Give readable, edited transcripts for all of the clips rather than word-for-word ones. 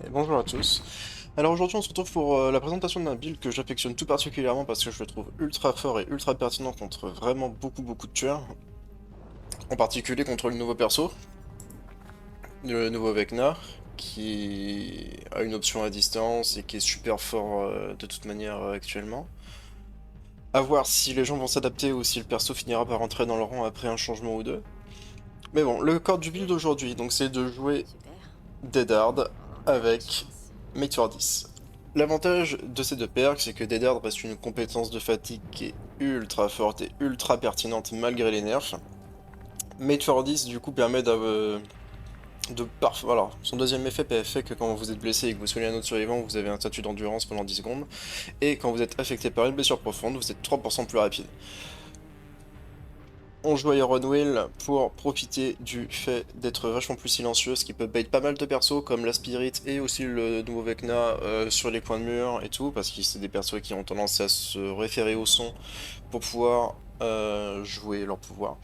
Et bonjour à tous. Alors aujourd'hui on se retrouve pour la présentation d'un build que j'affectionne tout particulièrement parce que je le trouve ultra fort et ultra pertinent contre vraiment beaucoup de tueurs. En particulier contre le nouveau perso, le nouveau Vecna, qui a une option à distance et qui est super fort de toute manière actuellement. À voir si les gens vont s'adapter ou si le perso finira par rentrer dans le rang après un changement ou deux. Mais bon, le corps du build d'aujourd'hui, donc c'est de jouer Deadhard avec Mate for 10. L'avantage de ces deux perks, c'est que Deadhard reste une compétence de fatigue qui est ultra forte et ultra pertinente malgré les nerfs. Mate for 10 du coup permet voilà, son deuxième effet fait que quand vous êtes blessé et que vous soignez un autre survivant, vous avez un statut d'endurance pendant 10 secondes. Et quand vous êtes affecté par une blessure profonde, vous êtes 3% plus rapide. On joue Ironwill pour profiter du fait d'être vachement plus silencieux, ce qui peut bait pas mal de persos comme la Spirit et aussi le nouveau Vecna sur les coins de mur et tout, parce que c'est des persos qui ont tendance à se référer au son pour pouvoir jouer leur pouvoir.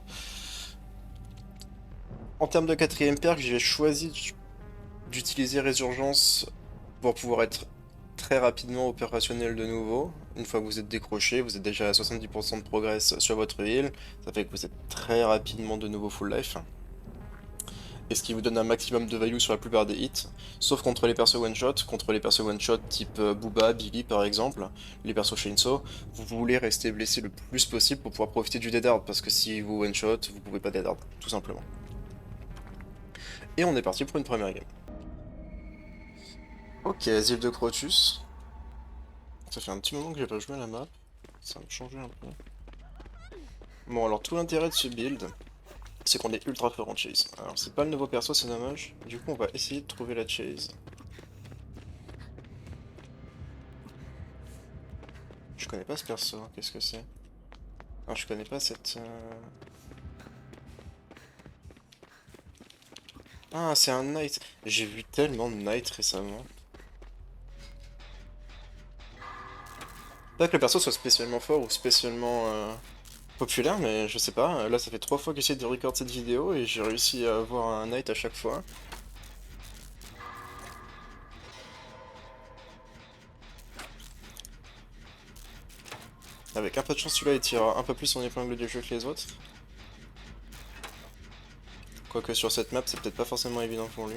En termes de quatrième perk, j'ai choisi d'utiliser Résurgence pour pouvoir être très rapidement opérationnel de nouveau. Une fois que vous êtes décroché, vous êtes déjà à 70% de progress sur votre heal, ça fait que vous êtes très rapidement de nouveau full life. Et ce qui vous donne un maximum de value sur la plupart des hits, sauf contre les persos one-shot, contre les persos one-shot type Booba, Billy par exemple, les persos Chainsaw, vous voulez rester blessé le plus possible pour pouvoir profiter du dead hard, parce que si vous one-shot, vous pouvez pas dead hard, tout simplement. Et on est parti pour une première game. Ok, Asile de Crotus. Ça fait un petit moment que j'ai pas joué à la map, ça va me changer un peu. Bon alors tout l'intérêt de ce build, c'est qu'on est ultra fort en chase. Alors c'est pas le nouveau perso, c'est dommage, du coup on va essayer de trouver la chase. Je connais pas ce perso, qu'est-ce que c'est? Ah, je connais pas cette... Ah, c'est un knight. J'ai vu tellement de knights récemment. Pas que le perso soit spécialement fort ou spécialement populaire, mais je sais pas. Là, ça fait 3 fois que j'essaie de record cette vidéo et j'ai réussi à avoir un knight à chaque fois. Avec un peu de chance, celui-là il tire un peu plus son épingle du jeu que les autres. Quoique sur cette map, c'est peut-être pas forcément évident pour lui.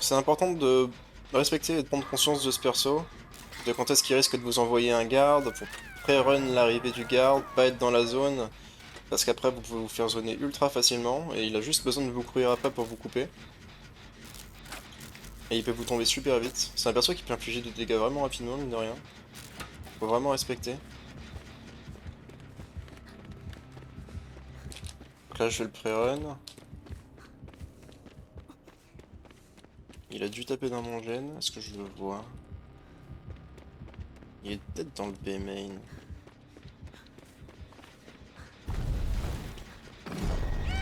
C'est important de respecter et de prendre conscience de ce perso, de quand est-ce qu'il risque de vous envoyer un garde, pour pré-run l'arrivée du garde, pas être dans la zone, parce qu'après vous pouvez vous faire zoner ultra facilement, et il a juste besoin de vous courir après pour vous couper. Et il peut vous tomber super vite. C'est un perso qui peut infliger des dégâts vraiment rapidement, mine de rien. Faut vraiment respecter. Donc là je vais le pré-run. Il a dû taper dans mon gène, est-ce que je le vois? Il est peut-être dans le B main.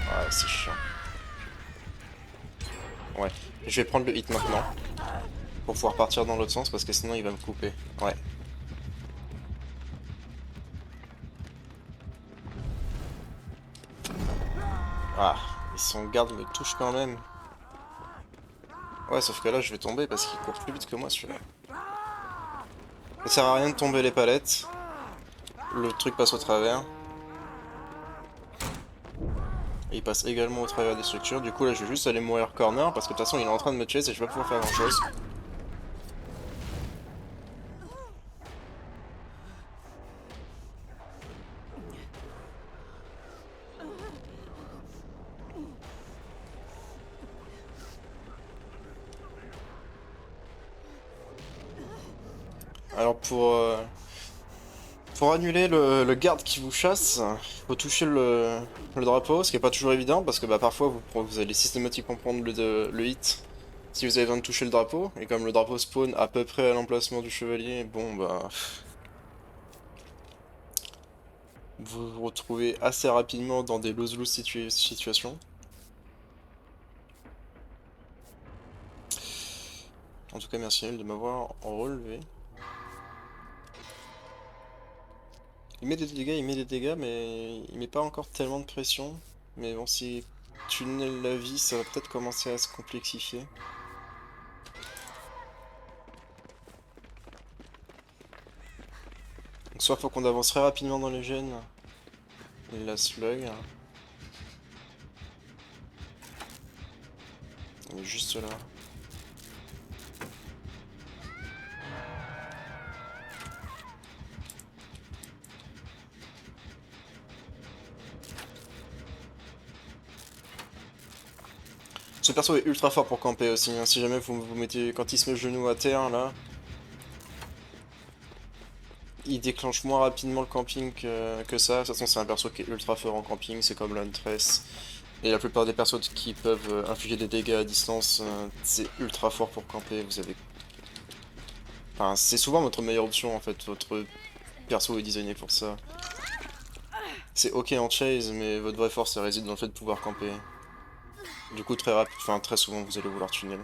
Ah, c'est chiant. Ouais, je vais prendre le hit maintenant. Pour pouvoir partir dans l'autre sens parce que sinon il va me couper. Ouais. Ah, et son garde me touche quand même. Ouais, sauf que là je vais tomber parce qu'il court plus vite que moi celui-là. Ça sert à rien de tomber les palettes. Le truc passe au travers. Et il passe également au travers des structures. Du coup là je vais juste aller mourir corner parce que de toute façon il est en train de me chase et je vais pas pouvoir faire grand chose. Alors pour annuler le garde qui vous chasse, il faut toucher le drapeau, ce qui est pas toujours évident parce que bah, parfois vous allez systématiquement prendre le hit si vous avez besoin de toucher le drapeau, et comme le drapeau spawn à peu près à l'emplacement du chevalier, bon bah vous vous retrouvez assez rapidement dans des lose-lose situations. En tout cas merci elle de m'avoir relevé. Il met des dégâts, mais il met pas encore tellement de pression. Mais bon, si tunnel la vie, ça va peut-être commencer à se complexifier. Soit faut qu'on avance très rapidement dans les gènes. Et la slug. On est juste là. Ce perso est ultra fort pour camper aussi, hein. Si jamais vous mettez, quand il se met le genou à terre là, il déclenche moins rapidement le camping que ça. De toute façon c'est un perso qui est ultra fort en camping, c'est comme l'Huntress. Et la plupart des persos qui peuvent infliger des dégâts à distance, c'est ultra fort pour camper. Vous avez... Enfin, c'est souvent votre meilleure option en fait, votre perso est designé pour ça. C'est ok en chase, mais votre vraie force elle réside dans le fait de pouvoir camper. Du coup très rapide, enfin très souvent vous allez vouloir tunnel.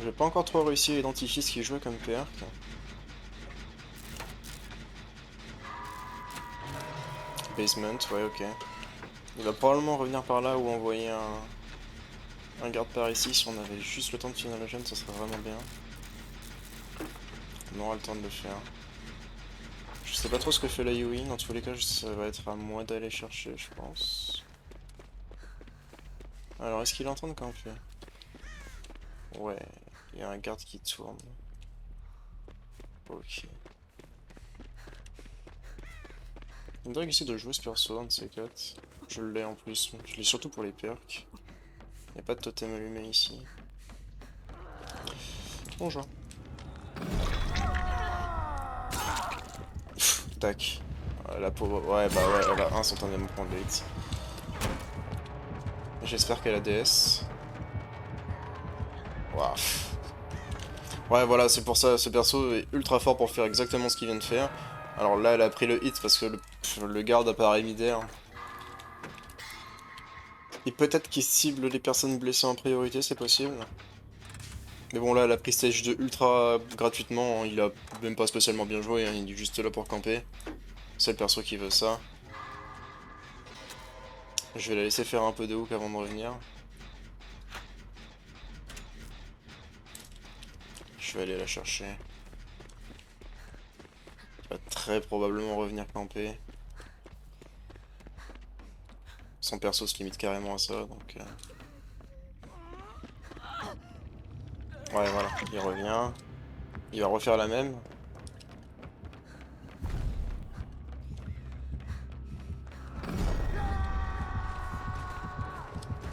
J'ai pas encore trop réussi à identifier ce qu'il jouait comme perk. Basement, ouais ok. Il va probablement revenir par là ou envoyer un garde par ici. Si on avait juste le temps de finir le gène, ça serait vraiment bien. On aura le temps de le faire. Je sais pas trop ce que fait la Yui, dans tous les cas ça va être à moi d'aller chercher je pense. Alors est-ce qu'il est en train de camper? Ouais, il y a un garde qui tourne. Ok. Il me dirait que j'essaie de jouer ce perso, un de ces quatre. Je l'ai en plus, je l'ai surtout pour les perks. Il n'y a pas de totem allumé ici. Bonjour. Tac. La pauvre. Ouais, bah ouais, elle a instantanément prendre le hit. J'espère qu'elle a DS. Waouh. Ouais, voilà, c'est pour ça, ce perso est ultra fort pour faire exactement ce qu'il vient de faire. Alors là, elle a pris le hit parce que le garde apparaît mid-air. Et peut-être qu'il cible les personnes blessées en priorité, c'est possible. Mais bon, là, elle a pris stage 2 ultra gratuitement. Il a même pas spécialement bien joué, hein, il est juste là pour camper. C'est le perso qui veut ça. Je vais la laisser faire un peu de hook avant de revenir. Je vais aller la chercher. Elle va très probablement revenir camper. Son perso se limite carrément à ça, donc... Ouais, voilà, il revient. Il va refaire la même.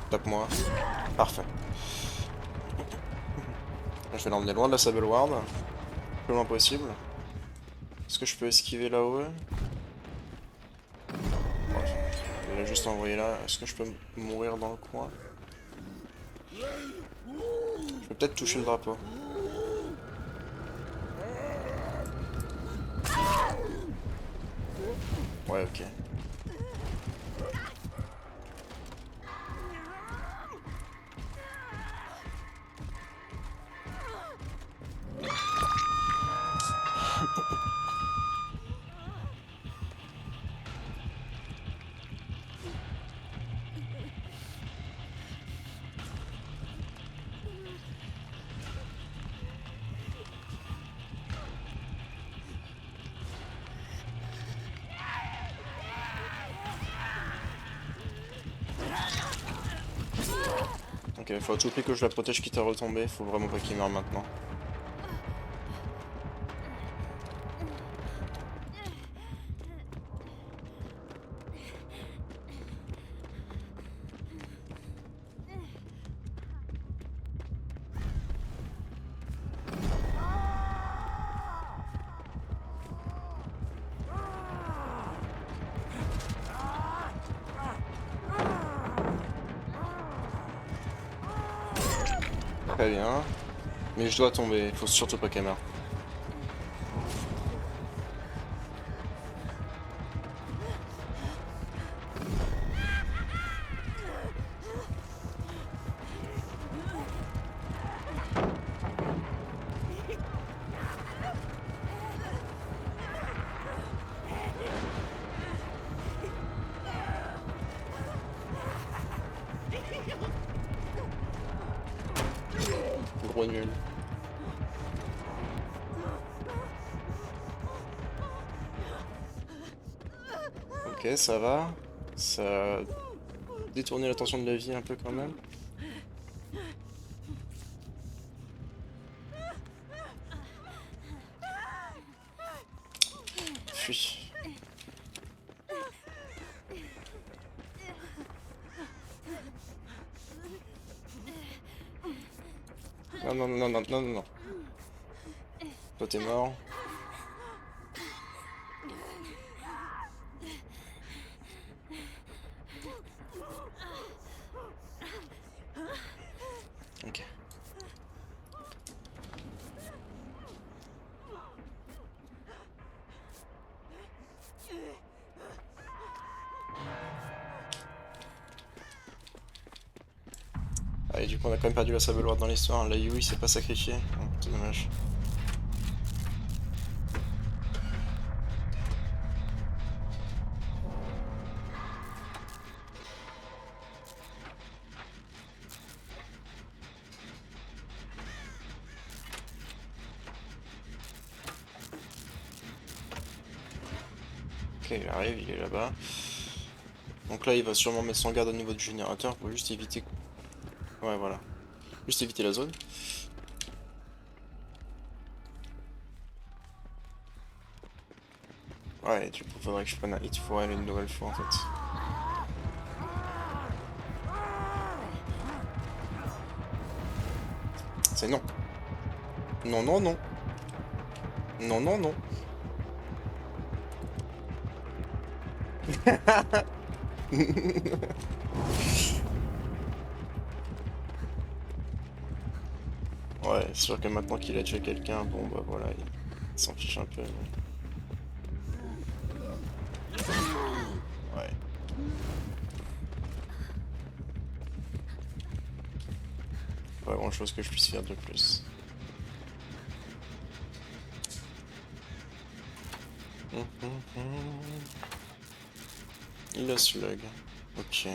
Tape-moi. Parfait. Je vais l'emmener loin de la Sable Ward. Le plus loin possible. Est-ce que je peux esquiver là-haut? Il l'a juste envoyé là. Est-ce que je peux mourir dans le coin? Je peux peut-être toucher le drapeau. Ouais, ok. Ok, faut à tout prix que je la protège quitte à retomber. Faut vraiment pas qu'il meure maintenant. Très bien. Mais je dois tomber, faut surtout pas qu'elle meure. trop nul. Ok, ça va. Ça a détourné l'attention de la vie un peu quand même. Fuis. Non, non, non, non, non, non, non. Toi, t'es mort. Ok. Ah, et du coup, on a quand même perdu la Saveloire dans l'histoire. La Yui s'est pas sacrifié. Oh, c'est dommage. Ok, il arrive, il est là-bas. Donc là, il va sûrement mettre son garde au niveau du générateur pour juste éviter... Ouais, voilà. Juste éviter la zone. Ouais, et du coup, faudrait que je prenne un hit for elle une nouvelle fois, en fait. C'est non. Non, non, non. Non, non, non. Ouais, c'est sûr que maintenant qu'il a tué quelqu'un, bon bah voilà, il s'en fiche un peu. Ouais. Pas grand chose que je puisse faire de plus. Il a slug. Ok.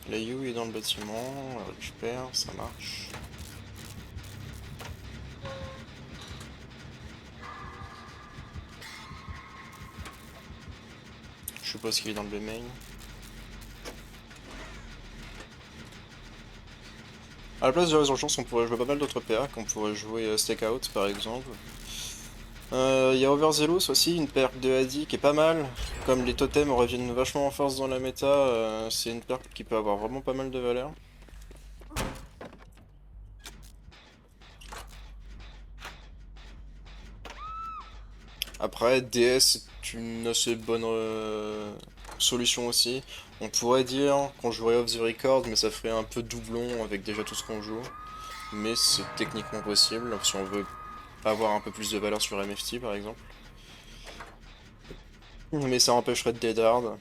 La Yu est dans le bâtiment, on la récupère, ça marche. Je suppose qu'il est dans le B-main. À la place de Résurgence, on pourrait jouer pas mal d'autres perks. On pourrait jouer Stakeout par exemple. Il y a Overzealous aussi, une perk de Hadi qui est pas mal. Comme les totems reviennent vachement en force dans la méta, c'est une perk qui peut avoir vraiment pas mal de valeur. Après, DS est une assez bonne solution aussi. On pourrait dire qu'on jouerait off the record, mais ça ferait un peu doublon avec déjà tout ce qu'on joue. Mais c'est techniquement possible si on veut avoir un peu plus de valeur sur MFT par exemple. Mais ça empêcherait de dead hard.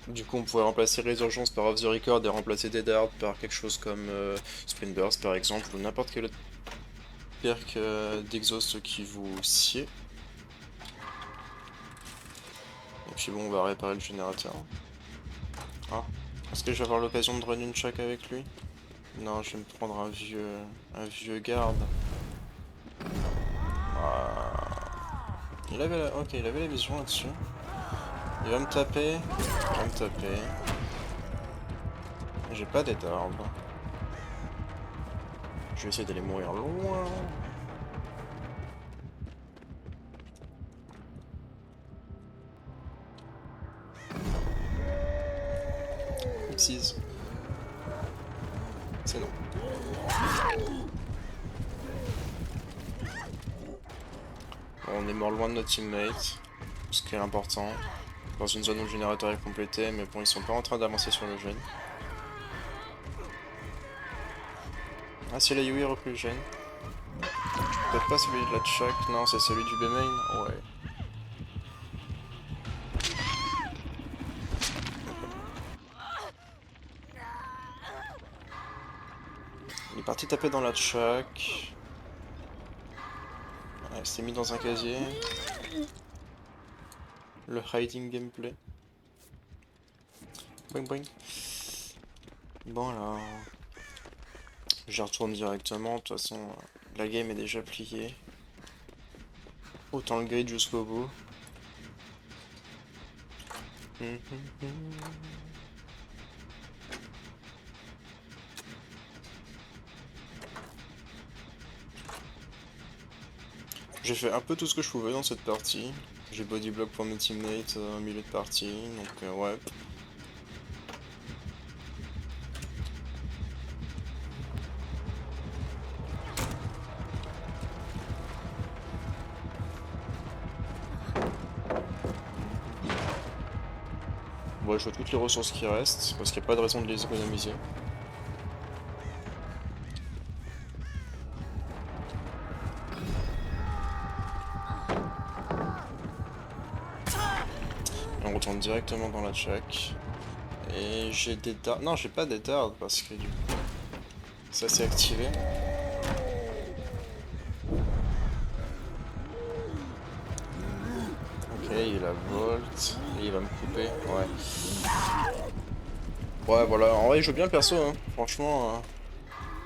Du coup, on pourrait remplacer Résurgence par Off the Record et remplacer Dead Hard par quelque chose comme Sprint Burst par exemple, ou n'importe quel autre perk d'exhaust qui vous sied. Et puis bon, on va réparer le générateur. Ah, est-ce que je vais avoir l'occasion de run une chaque avec lui? Non, je vais me prendre un vieux garde. Ah. Il avait la... Ok, il avait la vision là-dessus. Il va me taper. Il va me taper. J'ai pas Dead Hard. Je vais essayer d'aller mourir loin. Xyz. C'est non. Bon, on est mort loin de notre teammate, ce qui est important. Dans une zone où le générateur est complété, mais bon, ils sont pas en train d'avancer sur le gène. Ah, si la Yui a repris le gène. Peut-être pas celui de la Chuck, non, c'est celui du B-main. Ouais. Il est parti taper dans la track. Ouais, il s'est mis dans un casier. Le hiding gameplay. Boing boing. Bon alors. J'y retourne directement, de toute façon la game est déjà pliée. Autant le grid jusqu'au bout. J'ai fait un peu tout ce que je pouvais dans cette partie. J'ai bodyblock pour mes teammates au milieu de partie, donc ouais. Bon, je vois toutes les ressources qui restent, parce qu'il n'y a pas de raison de les économiser. Et on retourne directement dans la check. Et j'ai des dards. Non, j'ai pas des dards, parce que du coup, ça s'est activé. Ok, il a Volt, et il va me couper, ouais. Ouais, voilà, en vrai, il joue bien le perso, hein. Franchement,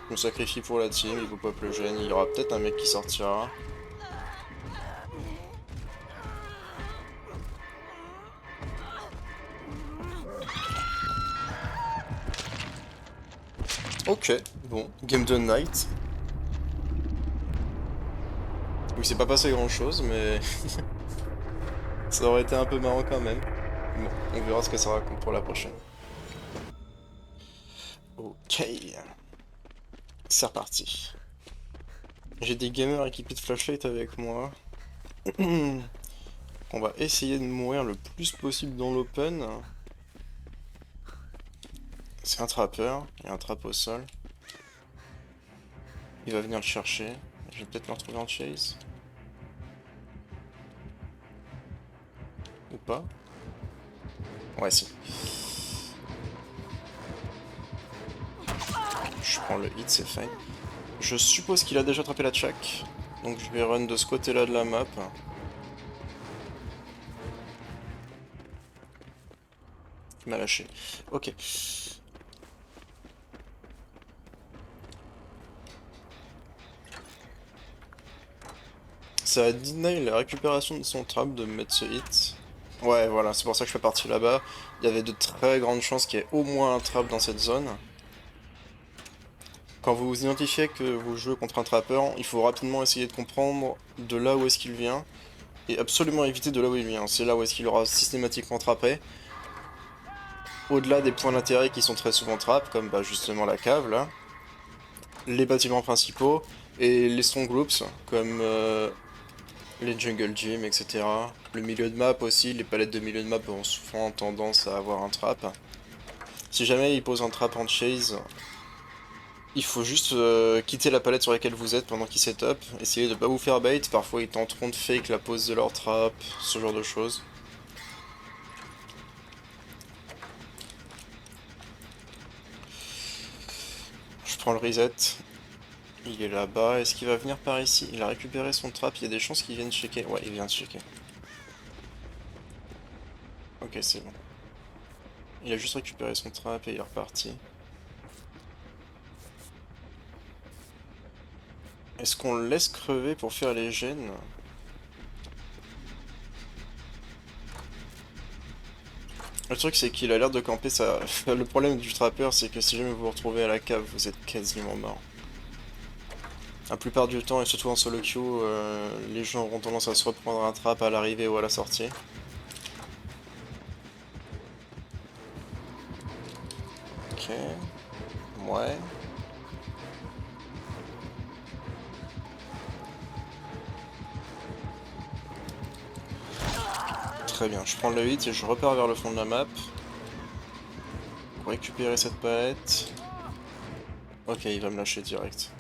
je me sacrifie pour la team, il faut pas le gêne, il y aura peut-être un mec qui sortira. Ok, bon, game de night. Oui, c'est pas passé grand chose, mais ça aurait été un peu marrant quand même. Bon, on verra ce que ça raconte pour la prochaine. Ok, c'est reparti. J'ai des gamers équipés de flashlight avec moi. On va essayer de mourir le plus possible dans l'open. C'est un trappeur, il y a un trap au sol. Il va venir le chercher. Je vais peut-être le retrouver en chase. Ou pas? Ouais, si. Je prends le hit, c'est fine. Je suppose qu'il a déjà attrapé la track. Donc je vais run de ce côté-là de la map. Il m'a lâché. Ok. Ça a deny la récupération de son trap de me mettre ce hit. Ouais, voilà, c'est pour ça que je suis parti là-bas. Il y avait de très grandes chances qu'il y ait au moins un trap dans cette zone. Quand vous identifiez que vous jouez contre un trappeur, il faut rapidement essayer de comprendre de là où est-ce qu'il vient. Et absolument éviter de là où il vient. C'est là où est-ce qu'il aura systématiquement trappé. Au-delà des points d'intérêt qui sont très souvent trap, comme bah, justement la cave là. Les bâtiments principaux. Et les strong groups, comme les jungle gym, etc. Le milieu de map aussi, les palettes de milieu de map ont souvent tendance à avoir un trap. Si jamais il pose un trap en chase, il faut juste quitter la palette sur laquelle vous êtes pendant qu'il setup. Essayez de pas vous faire bait, parfois ils tenteront de fake la pose de leur trap, ce genre de choses. Je prends le reset. Il est là-bas, est-ce qu'il va venir par ici? Il a récupéré son trap, il y a des chances qu'il vienne checker. Ouais, il vient de checker. Ok, c'est bon. Il a juste récupéré son trap et il est reparti. Est-ce qu'on le laisse crever pour faire les gènes? Le truc c'est qu'il a l'air de camper ça. Le problème du trapper c'est que si jamais vous vous retrouvez à la cave, vous êtes quasiment mort. La plupart du temps, et surtout en solo queue, les gens auront tendance à se reprendre un trap à l'arrivée ou à la sortie. Ok. Ouais. Très bien, je prends le hit et je repars vers le fond de la map. Pour récupérer cette palette. Ok, il va me lâcher direct.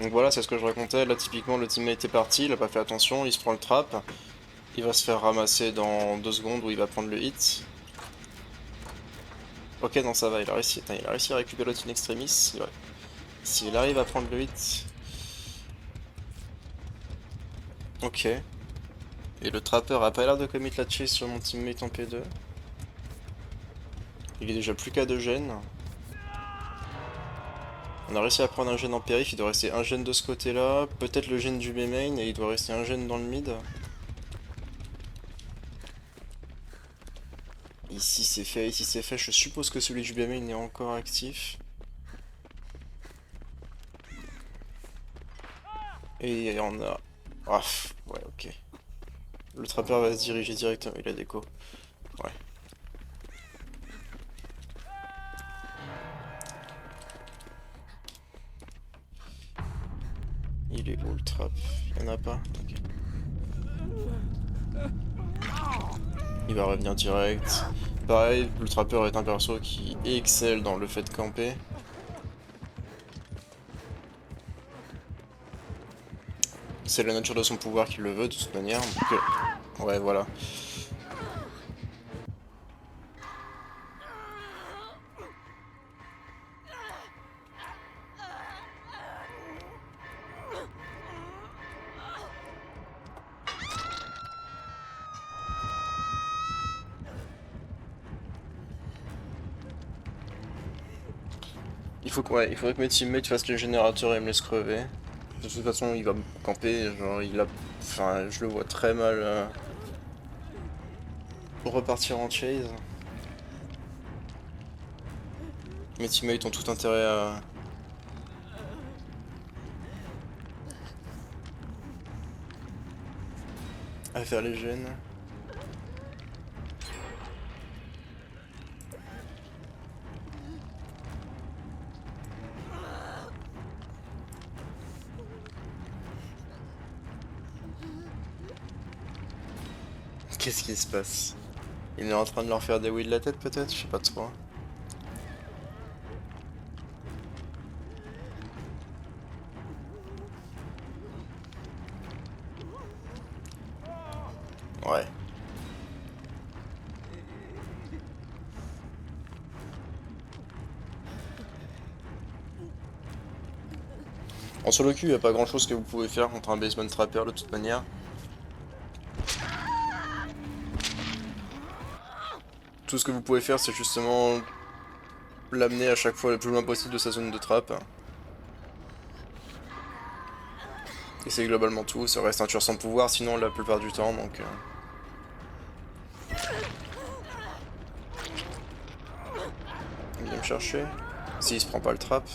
Donc voilà, c'est ce que je racontais. Là, typiquement, le teammate est parti, il a pas fait attention, il se prend le trap. Il va se faire ramasser dans 2 secondes où il va prendre le hit. Ok, non, ça va, il a réussi. Attends, il a réussi à récupérer l'autre in extremis. Ouais. S'il arrive à prendre le hit. Ok. Et le trapper a pas l'air de commit la chase sur mon teammate en P2. Il est déjà plus qu'à 2 gènes. On a réussi à prendre un gène en périph', il doit rester un gène de ce côté-là. Peut-être le gène du B main et il doit rester un gène dans le mid. Ici c'est fait. Je suppose que celui du B main est encore actif. Et on a... Ah, ouais, ok. Le trapper va se diriger directement, il a déco. Ouais. Il est où le trap? Il y en a pas? Ok. Il va revenir direct. Pareil, le trapper est un perso qui excelle dans le fait de camper. C'est la nature de son pouvoir qui le veut de toute manière. Donc, ouais, voilà. Ouais, il faudrait que mes teammates fassent le générateur et me laissent crever. De toute façon, il va me camper, genre, il a... Enfin, je le vois très mal repartir en chase. Mes teammates ont tout intérêt à faire les gènes. Qu'est-ce qui se passe? Il est en train de leur faire des oui de la tête peut-être? Je sais pas trop. Ouais. En solo queue, il n'y a pas grand chose que vous pouvez faire contre un basement trapper de toute manière. Tout ce que vous pouvez faire, c'est justement l'amener à chaque fois le plus loin possible de sa zone de trappe. Et c'est globalement tout, ça reste un tueur sans pouvoir sinon la plupart du temps, donc... Il vient me chercher. S'il se prend pas le trap.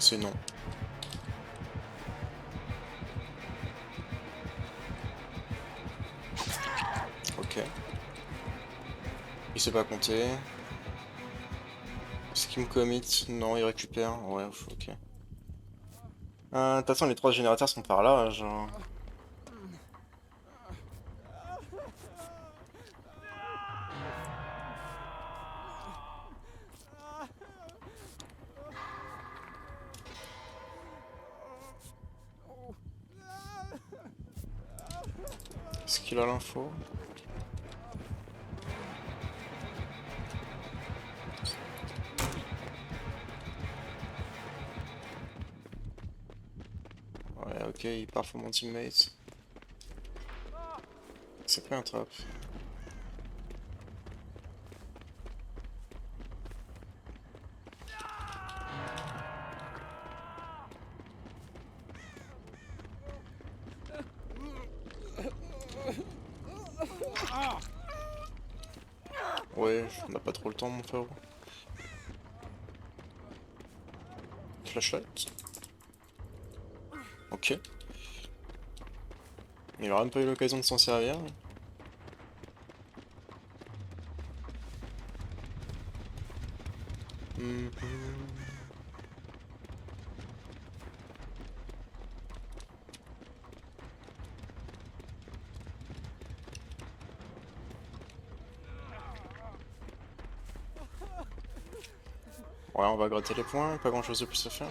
C'est non. Ok. Il sait pas compter. Est-ce qu'il me commit? Non, il récupère. Ouais, ok. De toute façon, les 3 générateurs sont par là, genre... Est-ce qu'il a l'info? Ouais, ok, il part pour mon teammate. C'est pas un trap. Ouais, on n'a pas trop le temps, mon frère. Flashlight. Ok. Il aura même pas eu l'occasion de s'en servir. Mhm. Ouais, on va gratter les points, pas grand chose de plus à faire.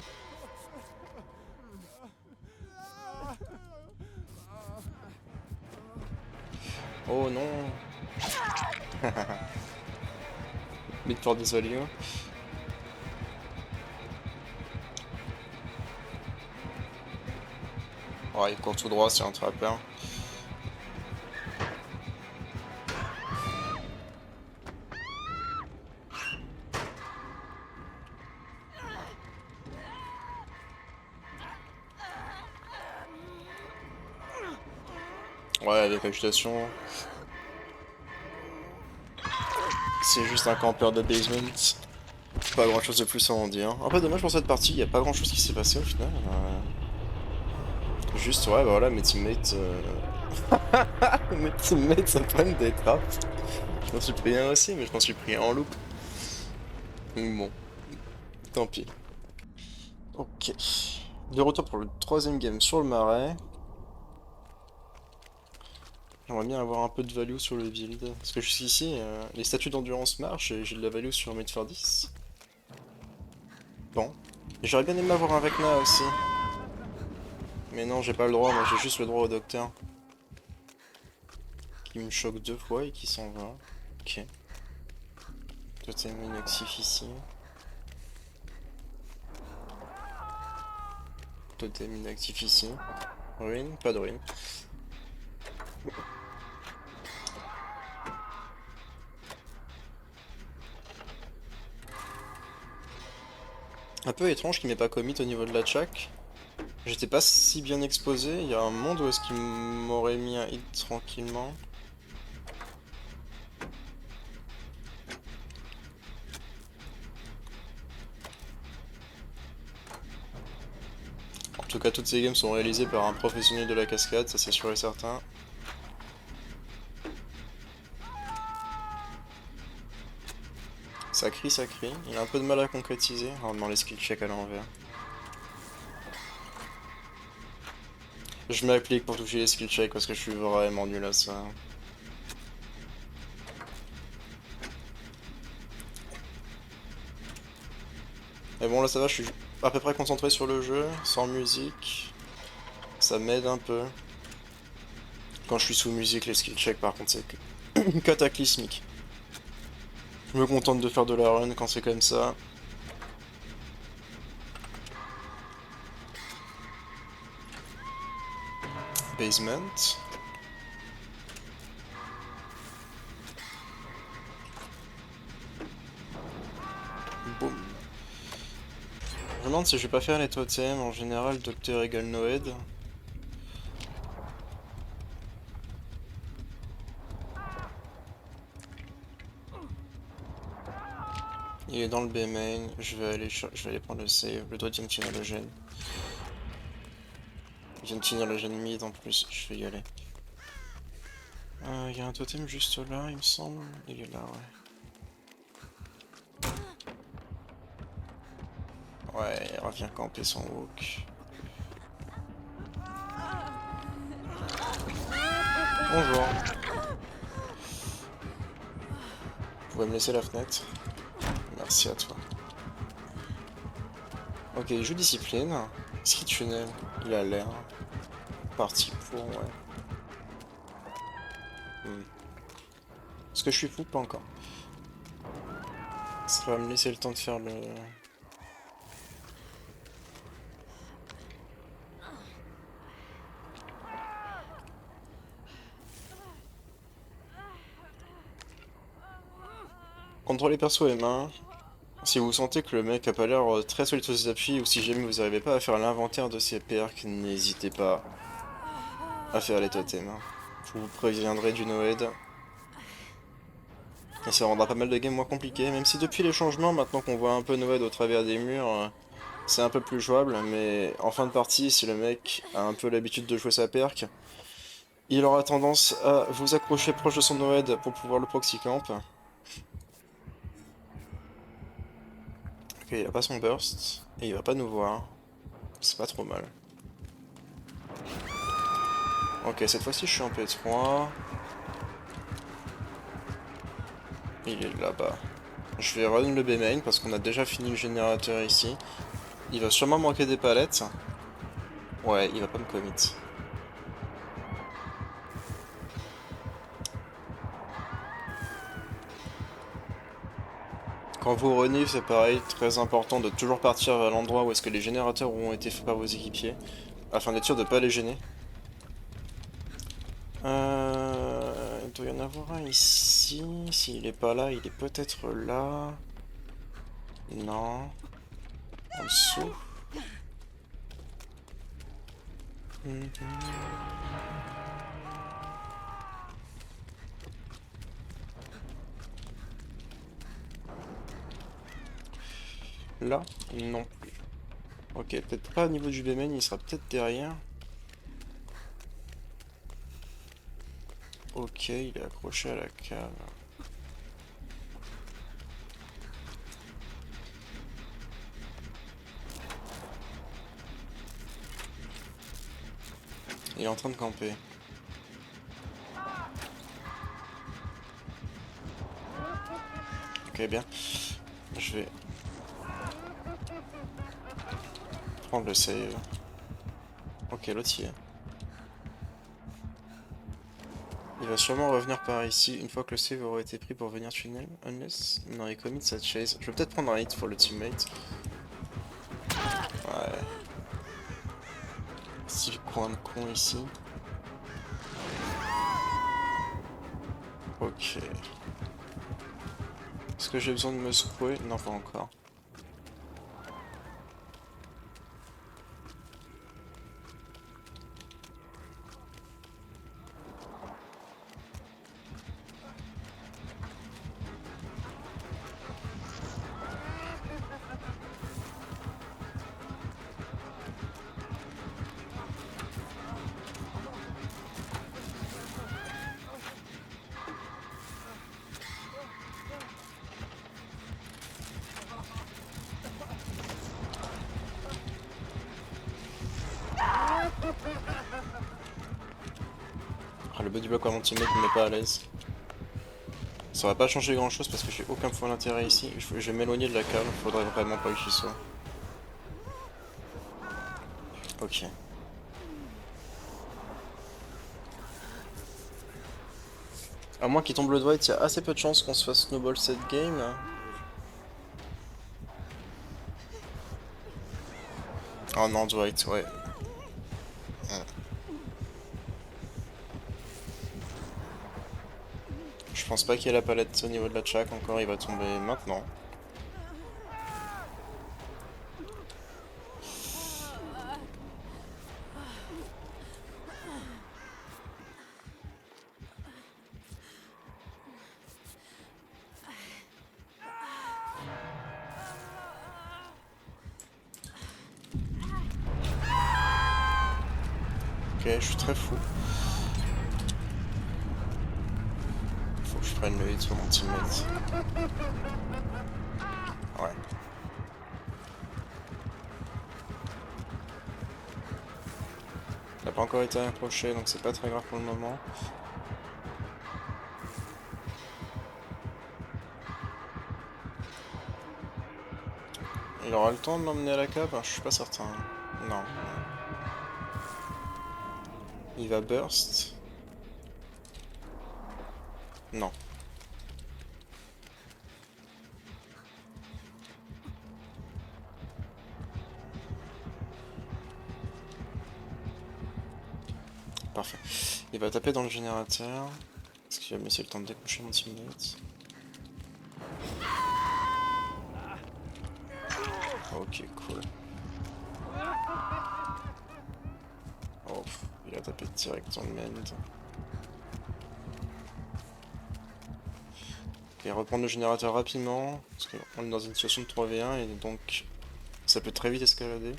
Oh non. Mid for this value. Ouais, il court tout droit, c'est un trapper. Ouais, les végétations. C'est juste un campeur de basement. Pas grand chose de plus à en dire. Un peu dommage pour cette partie, y a pas grand chose qui s'est passé au final. Juste, ouais, bah voilà, mes teammates. Mes teammates ça prennent des trappes. Je m'en suis pris un aussi, mais je m'en suis pris un en loop. Bon, tant pis. Ok. De retour pour le troisième game sur le marais. J'aimerais bien avoir un peu de value sur le build. Parce que jusqu'ici, les statuts d'endurance marchent et j'ai de la value sur Mid for 10. Bon. Et j'aurais bien aimé avoir un Vecna aussi. Mais non, j'ai pas le droit, moi j'ai juste le droit au docteur. Qui me choque 2 fois et qui s'en va. Ok. Totem inactif ici. Totem inactif ici. Ruine, pas de ruine. Un peu étrange qu'il m'ait pas commit au niveau de la chac. J'étais pas si bien exposé. Il y a un monde où est-ce qu'il m'aurait mis un hit tranquillement. En tout cas, toutes ces games sont réalisées par un professionnel de la cascade, ça c'est sûr et certain. Ça crie, ça crie. Il a un peu de mal à concrétiser. Oh non, les skill checks à l'envers. Je m'applique pour toucher les skill checks parce que je suis vraiment nul à ça. Mais bon, là ça va, je suis à peu près concentré sur le jeu, sans musique. Ça m'aide un peu. Quand je suis sous musique, les skill checks par contre, c'est cataclysmique. Je me contente de faire de la run quand c'est comme ça. Basement. Boum. Je me demande si je vais pas faire les totems. En général, docteur égale Noed. Il est dans le B main. Je vais aller prendre le save. Le doigt vient de finir le gène. Il vient de finir le gène mid en plus. Je vais y aller. Il y a un totem juste là, il me semble. Il est là, ouais. Ouais, il revient camper son hook. Bonjour. Vous pouvez me laisser la fenêtre? Merci à toi. Ok, il joue discipline. Est-ce qu'il tunnel? Il a l'air. Parti pour, ouais. Est-ce que je suis fou? Pas encore. Ça va me laisser le temps de faire le... Contrôler perso et main. Si vous sentez que le mec a pas l'air très solide sur ses appuis, ou si jamais vous n'arrivez pas à faire l'inventaire de ses perks, n'hésitez pas à faire les totems. Je vous préviendrai du Noed. Et ça rendra pas mal de games moins compliqués, même si depuis les changements, maintenant qu'on voit un peu Noed au travers des murs, c'est un peu plus jouable, mais en fin de partie, si le mec a un peu l'habitude de jouer sa perk, il aura tendance à vous accrocher proche de son Noed pour pouvoir le proxy camp. Ok, il a pas son burst, et il va pas nous voir. C'est pas trop mal. Ok, cette fois-ci je suis en P3. Il est là-bas. Je vais run le B main parce qu'on a déjà fini le générateur ici. Il va sûrement manquer des palettes. Ouais, il va pas me commit. Quand vous runnez, c'est pareil, très important de toujours partir à l'endroit où est-ce que les générateurs ont été faits par vos équipiers, afin d'être sûr de ne pas les gêner. Il doit y en avoir un ici. S'il est pas là, il est peut-être là. Non. En dessous. Mhm. Là? Non plus. Ok, peut-être pas au niveau du B-main, il sera peut-être derrière. Ok, il est accroché à la cave. Il est en train de camper. Ok, bien. Je vais prendre le save. Ok, l'autre y est. Il va sûrement revenir par ici une fois que le save aura été pris pour venir tunnel. Unless... Non, il commit sa chase. Je vais peut-être prendre un hit pour le teammate. Ouais. Style coin de con ici. Ok. Est-ce que j'ai besoin de me secouer? Non, pas encore. Ah, le body block à mon teammate me met pas à l'aise. Ça va pas changer grand chose parce que j'ai aucun point d'intérêt ici. Je vais m'éloigner de la cave, faudrait vraiment pas que j'y sois. Ok. À moins qu'il tombe le Dwight, il y a assez peu de chances qu'on se fasse snowball cette game. Oh non, Dwight, ouais. Je pense pas qu'il y ait la palette au niveau de la chack encore, il va tomber maintenant. Ok, je suis très fou. Faut que je prenne le hit sur mon teammate. Ouais. Il n'a pas encore été approché, donc c'est pas très grave pour le moment. Il aura le temps de l'emmener à la cave? Je suis pas certain. Non. Il va burst? Non. Parfait. Il va taper dans le générateur. Est-ce qu'il va me laisser le temps de décrocher mon teammate? Ok, cool. Oh, il a tapé direct dans le mend. Ok, reprendre le générateur rapidement, parce qu'on est dans une situation de 3v1 et donc ça peut très vite escalader.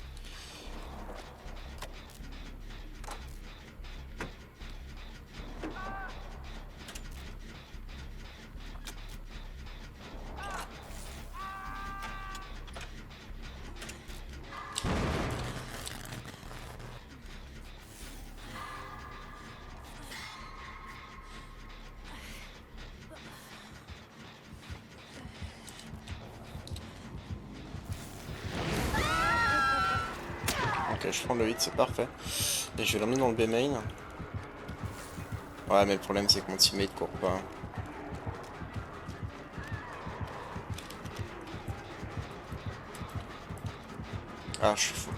je prends le hit, c'est parfait. Et je vais l'emmener dans le B main. Ouais, mais le problème c'est que mon teammate court pas. Ah, je suis fou.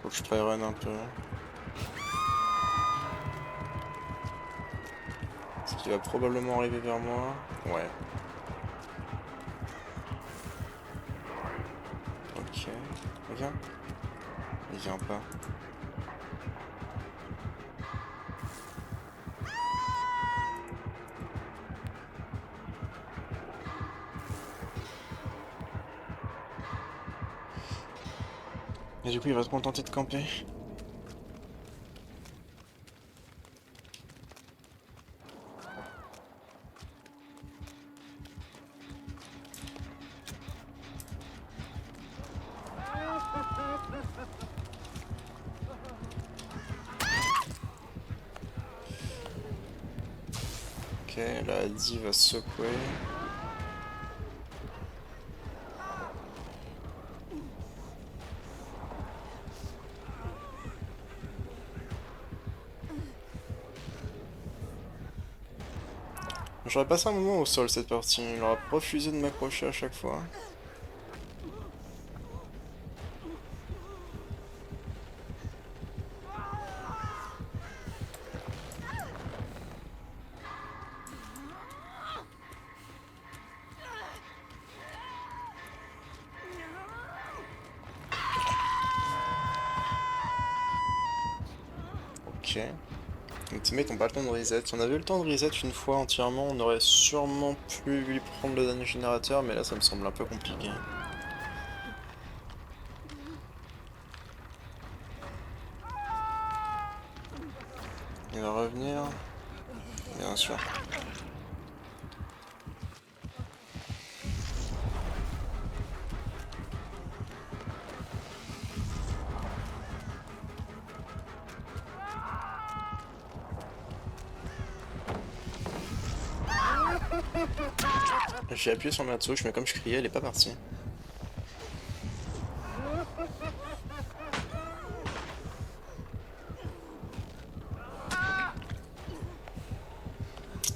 Faut que je try-run un peu. Ce qui va probablement arriver vers moi. Ouais. Ok. Viens. Il vient pas. Et du coup, il va se contenter de camper. Ok, la Adi va se secouer. J'aurais passé un moment au sol cette partie, il aura refusé de m'accrocher à chaque fois. Ok. Les teammates ont pas le temps de reset. Si on avait eu le temps de reset une fois entièrement, on aurait sûrement pu lui prendre le dernier générateur, mais là ça me semble un peu compliqué. Il va revenir. Bien sûr. J'ai appuyé sur ma touche, mais comme je criais, elle est pas partie.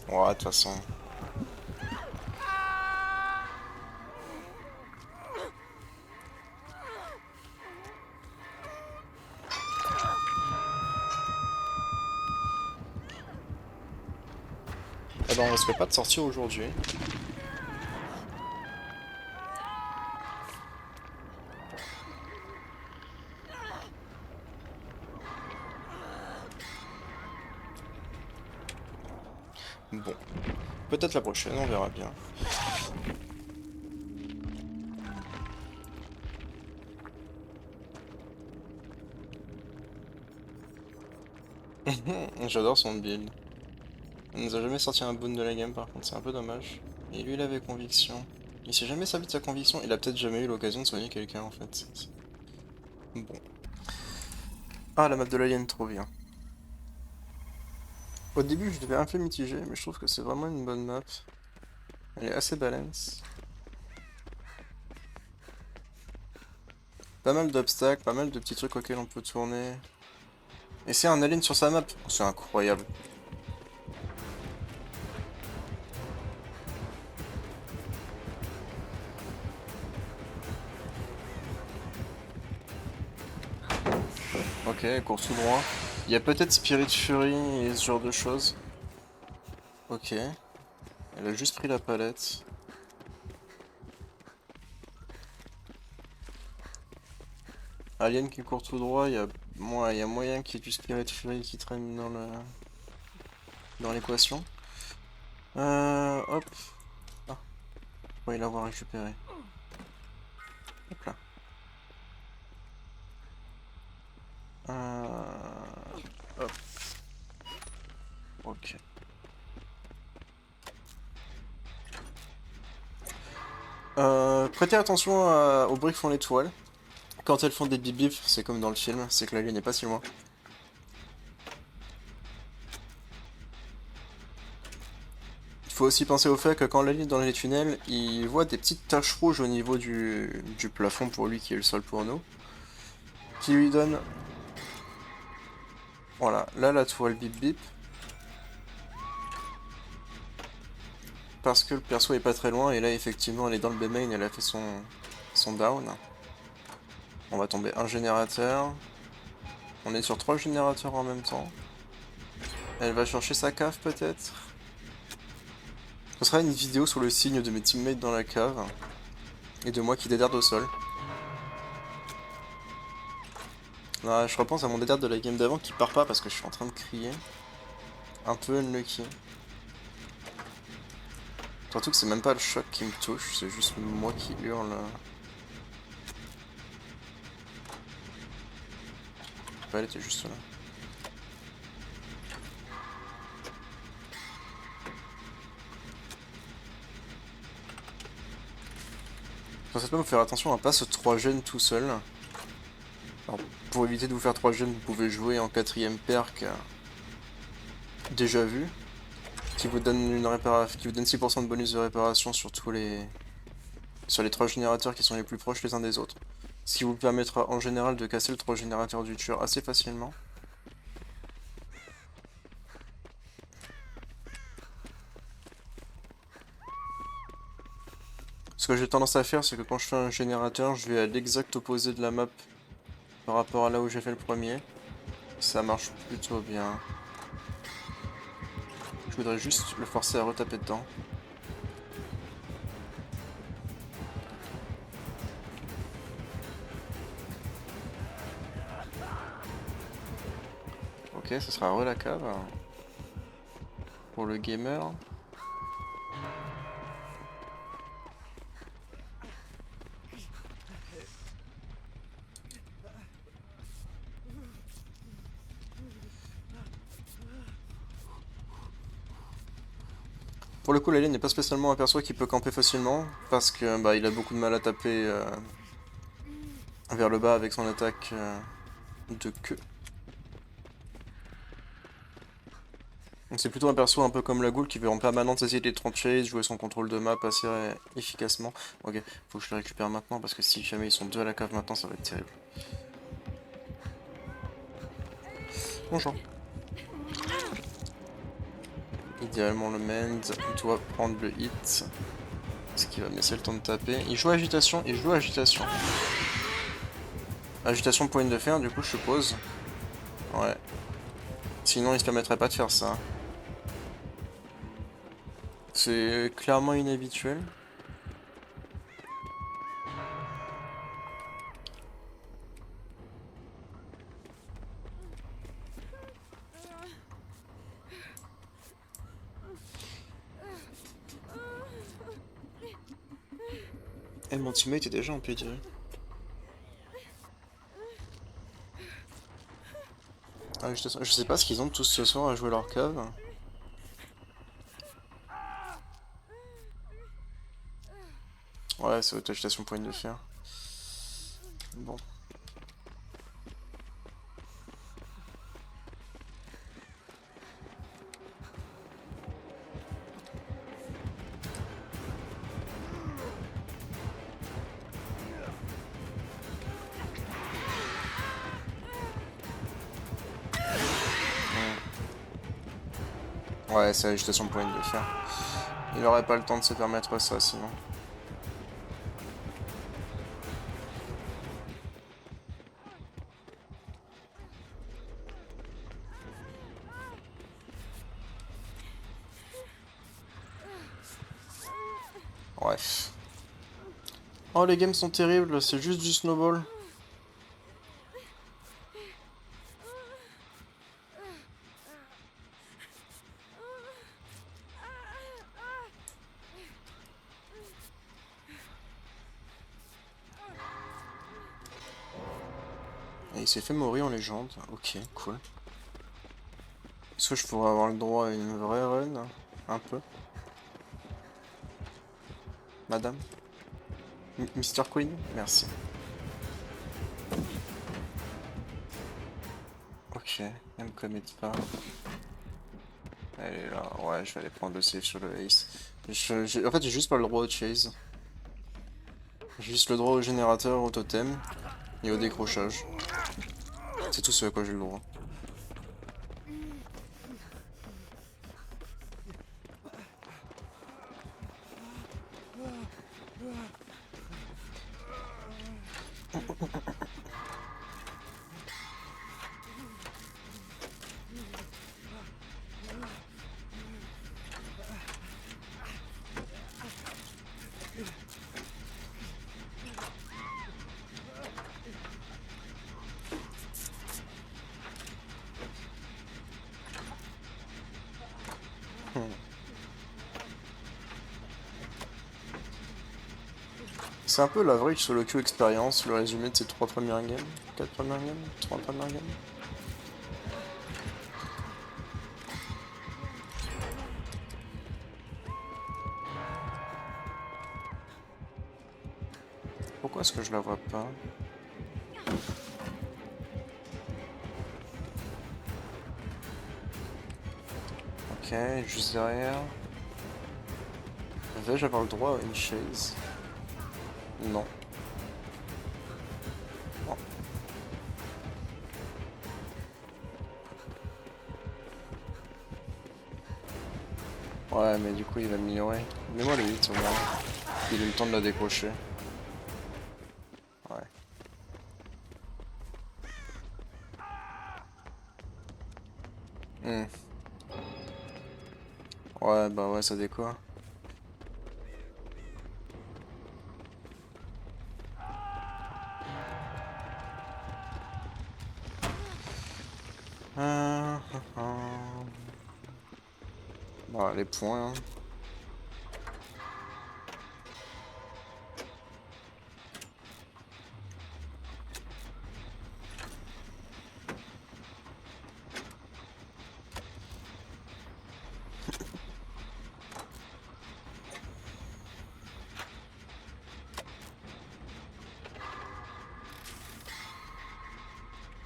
Ouais, de toute façon. Eh ben, on risque pas de sortir aujourd'hui. Bon. Peut-être la prochaine, on verra bien. J'adore son build. Il nous a jamais sorti un boon de la game par contre, c'est un peu dommage. Et lui il avait conviction. Il s'est jamais servi de sa conviction, il a peut-être jamais eu l'occasion de soigner quelqu'un en fait. Bon. Ah, la map de l'alien, trop bien. Au début je devais un peu mitiger, mais je trouve que c'est vraiment une bonne map. Elle est assez balance. Pas mal d'obstacles, pas mal de petits trucs auxquels on peut tourner. Et c'est un alien sur sa map, c'est incroyable. Ok, course tout droit. Il y a peut-être Spirit Fury et ce genre de choses. Ok. Elle a juste pris la palette. Alien qui court tout droit, il y a moyen qu'il y ait du Spirit Fury qui traîne dans l'équation. Hop. Ah, on va l'avoir récupéré. Hop là. Hop. Ok. Prêtez attention aux briques font l'étoile. Quand elles font des bip bip, c'est comme dans le film, c'est que l'alien n'est pas si loin. Faut aussi penser au fait que quand Lali est dans les tunnels, il voit des petites taches rouges au niveau du plafond pour lui qui est le sol pour nous. Qui lui donne... Voilà, là la toile bip bip. Parce que le perso est pas très loin et là effectivement elle est dans le B-main, elle a fait son down. On va tomber un générateur. On est sur 3 générateurs en même temps. Elle va chercher sa cave peut-être. Ce sera une vidéo sur le signe de mes teammates dans la cave. Et de moi qui déderde au sol. Là, je repense à mon déderde de la game d'avant qui part pas parce que je suis en train de crier. Un peu unlucky. Surtout que c'est même pas le choc qui me touche, c'est juste moi qui hurle. Ouais, elle était juste là. Dans cette map, il faut faire attention à pas se 3 gènes tout seul. Alors, pour éviter de vous faire 3 gènes, vous pouvez jouer en 4ème perk déjà vu, qui vous donne une réparation, qui vous donne 6% de bonus de réparation sur les 3 générateurs qui sont les plus proches les uns des autres. Ce qui vous permettra en général de casser le 3 générateur du tueur assez facilement. Ce que j'ai tendance à faire, c'est que quand je fais un générateur, je vais à l'exact opposé de la map par rapport à là où j'ai fait le premier. Ça marche plutôt bien. Je voudrais juste le forcer à retaper dedans. Ok, ce sera re la cave. Pour le gamer. Pour le coup, l'alien n'est pas spécialement un perso qui peut camper facilement, parce que bah, il a beaucoup de mal à taper vers le bas avec son attaque de queue. Donc c'est plutôt un perso un peu comme la Ghoul qui veut en permanence essayer de les trancher, jouer son contrôle de map assez efficacement. Ok, faut que je le récupère maintenant parce que si jamais ils sont deux à la cave maintenant, ça va être terrible. Bonjour. Idéalement le Mend doit prendre le hit. Ce qui va me laisser le temps de taper. Il joue agitation, il joue agitation. Agitation point de fer, du coup je suppose. Ouais. Sinon il se permettrait pas de faire ça. C'est clairement inhabituel. Et mon teammate est déjà en PD. Ah, je sais pas ce qu'ils ont tous ce soir à jouer leur cave. Ouais, c'est auto-agitation point de fer. Bon. Ouais, c'est agitation point de fer. Il aurait pas le temps de se permettre ça sinon. Bref. Oh, les games sont terribles, c'est juste du snowball. Et il s'est fait mourir en légende. Ok, cool. Est-ce que je pourrais avoir le droit à une vraie run? Un peu. Madame? Mr. Queen? Merci. Ok, elle me commit pas. Elle est là. Ouais, je vais aller prendre le save sur le ace. En fait, j'ai juste pas le droit au chase. J'ai juste le droit au générateur, au totem et au décrochage. C'est tout ce à quoi j'ai le droit. C'est un peu l'average solo queue expérience, le résumé de ces 3 premières games, 4 premières games, 3 premières games. Pourquoi est-ce que je la vois pas? Ok, juste derrière. Vais-je avoir le droit à une chaise? Non. Non. Ouais, mais du coup, il va m'ignorer. Mets-moi le 8 au moins. Il a eu le temps de la décrocher. Ouais. Hmm. Ouais, bah ouais, ça déco. Bah, les points, hein.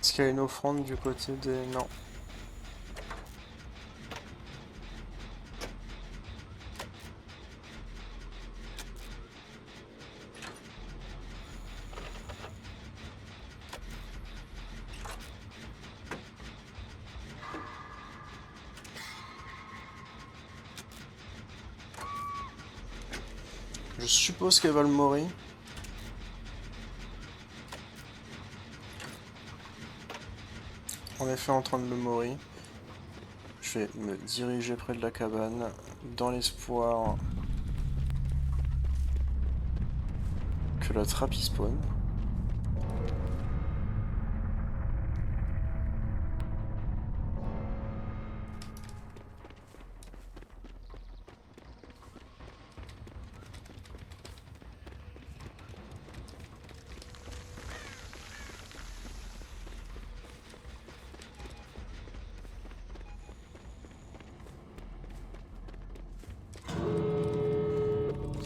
Est-ce qu'il y a une offrande du côté des... Non. Je suppose qu'elle va le mori. En effet, en train de le mori. Je vais me diriger près de la cabane, dans l'espoir que la trappe y spawn.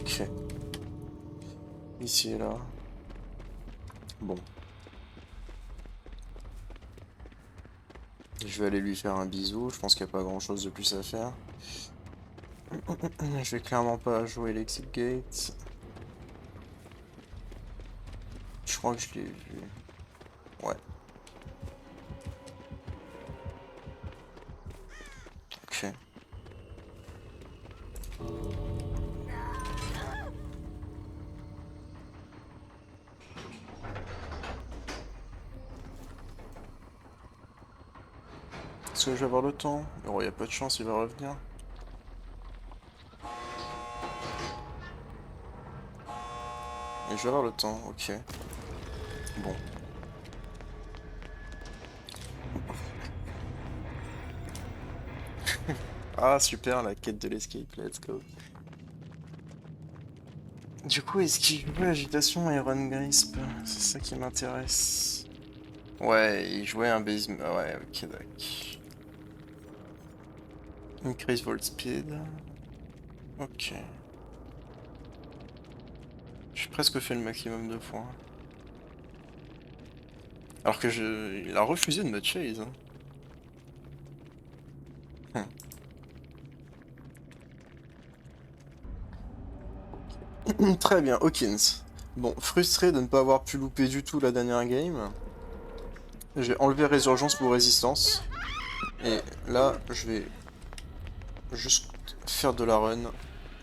Ok. Ici et là. Bon. Je vais aller lui faire un bisou, je pense qu'il n'y a pas grand chose de plus à faire. Je vais clairement pas jouer l'exit gate. Je crois que je l'ai vu. Ouais. Ok. Est-ce que je vais avoir le temps? Oh, il y a pas de chance, il va revenir. Et je vais avoir le temps, ok. Bon. Ah, super, la quête de l'escape, let's go. Du coup, est-ce qu'il jouait Agitation et Run Grisp? C'est ça qui m'intéresse. Ouais, il jouait un base... Ouais, ok, d'accord. Increase Volt Speed. Ok. J'ai presque fait le maximum de points. Alors que il a refusé de me chase, hein. Très bien, Hawkins. Bon, frustré de ne pas avoir pu louper du tout la dernière game, j'ai enlevé Résurgence pour résistance. Et là, je vais juste faire de la run.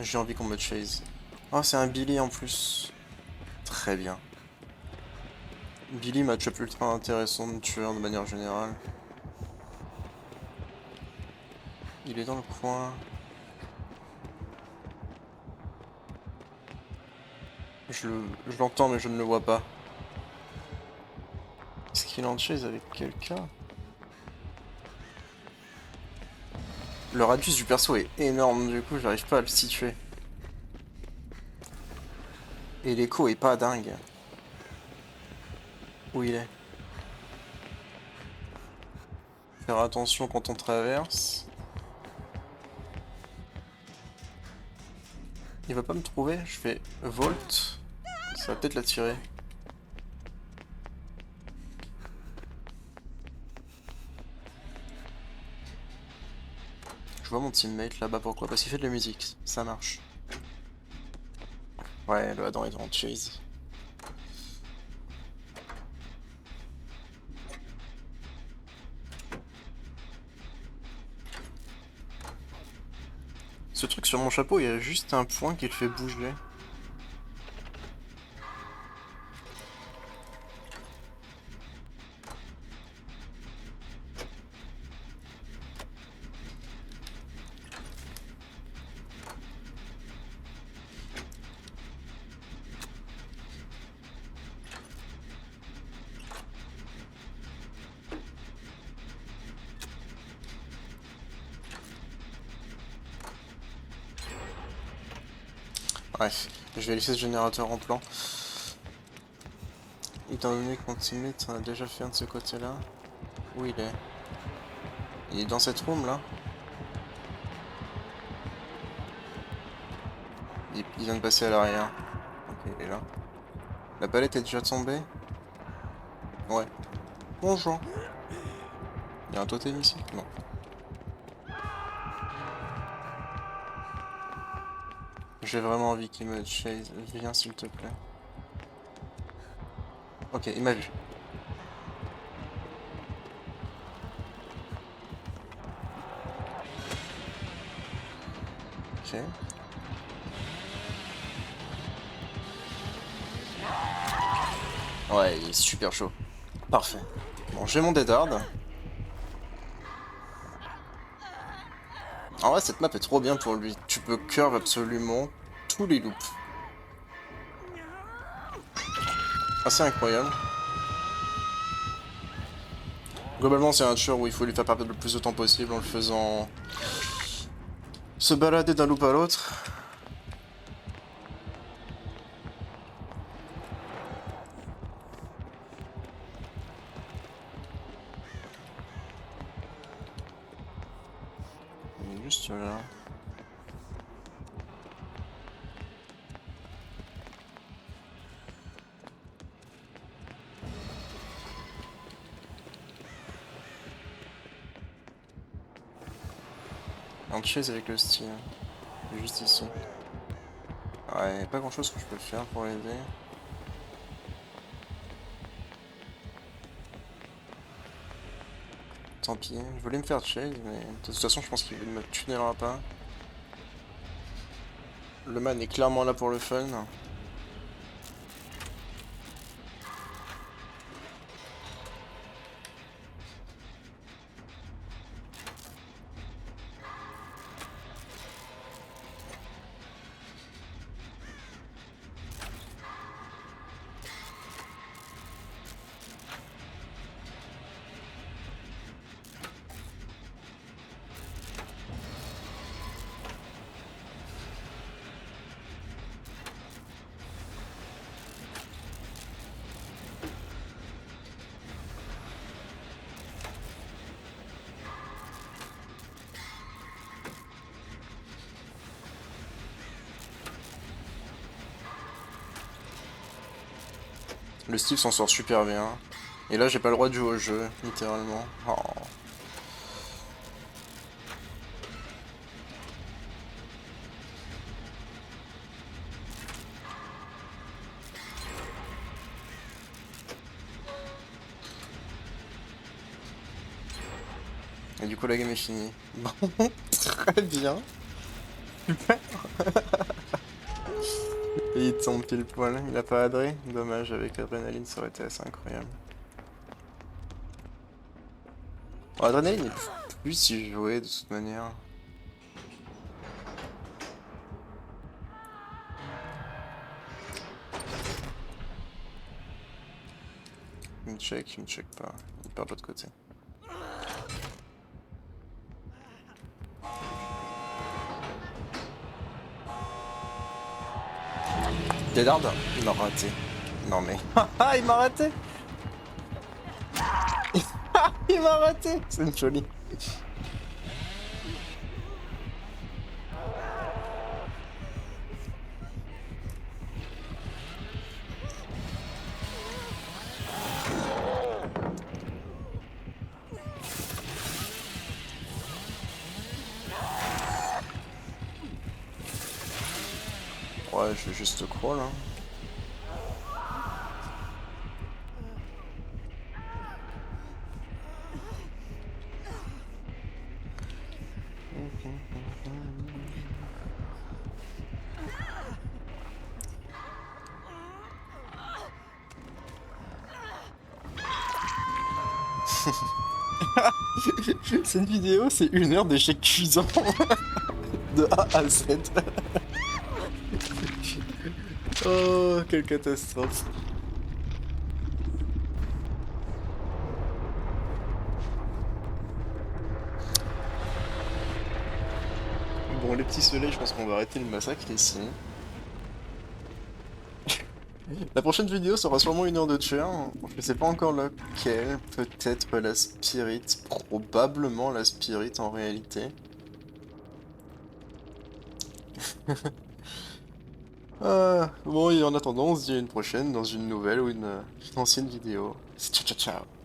J'ai envie qu'on me chase. Oh, c'est un Billy en plus. Très bien. Billy, match-up ultra intéressant de tueur de manière générale. Il est dans le coin. Je l'entends mais je ne le vois pas. Est-ce qu'il est en chase avec quelqu'un? Le radius du perso est énorme, du coup j'arrive pas à le situer. Et l'écho est pas dingue. Où il est? Faire attention quand on traverse. Il va pas me trouver, je fais Volt. Ça va peut-être l'attirer. Je vois mon teammate là-bas, pourquoi? Parce qu'il fait de la musique, ça marche. Ouais, le Adam est en chase. Ce truc sur mon chapeau, il y a juste un point qui le fait bouger. Bref, je vais laisser ce générateur en plan. Étant donné que mon teammate en a déjà fait un de ce côté-là. Où il est? Il est dans cette room là? Il vient de passer à l'arrière. Ok, il est là. La palette est déjà tombée? Ouais. Bonjour. Il y a un totem ici? Non. J'ai vraiment envie qu'il me chase. Viens s'il te plaît. Ok, il m'a vu. Ok. Ouais, il est super chaud. Parfait. Bon, j'ai mon Dead Hard. En vrai, cette map est trop bien pour lui. Tu peux curve absolument tous les loops. Assez incroyable. Globalement, c'est un tueur où il faut lui faire perdre le plus de temps possible en le faisant se balader d'un loop à l'autre. Il est juste là. En chase avec le style. Il est juste ici. Ouais, pas grand chose que je peux faire pour l'aider. Tant pis, je voulais me faire chase, mais de toute façon, je pense qu'il ne me tunnelera pas. Le man est clairement là pour le fun. Le Steve s'en sort super bien. Et là, j'ai pas le droit de jouer au jeu, littéralement. Oh. Et du coup la game est finie. Bon, très bien. Super. Et il tombe pile poil. Il a pas adré. Dommage, avec Adrénaline ça aurait été assez incroyable. Bon, Adrénaline est plus si joué de toute manière. Il me check pas. Il part de l'autre côté. Deadard, il m'a raté. Non mais... Ah, il m'a raté. Il m'a raté. C'est une jolie. Ouais, je vais juste crawl, hein. Cette vidéo, c'est 1 heure d'échecs cuisants de A à Z. Oh, quelle catastrophe. Bon, les petits soleils, je pense qu'on va arrêter le massacre ici. La prochaine vidéo sera sûrement 1 heure de tueur. Je sais pas encore laquelle. Peut-être la Spirit. Probablement la Spirit en réalité. Bon, et en attendant, on se dit à une prochaine dans une nouvelle ou une ancienne vidéo. Ciao, ciao, ciao.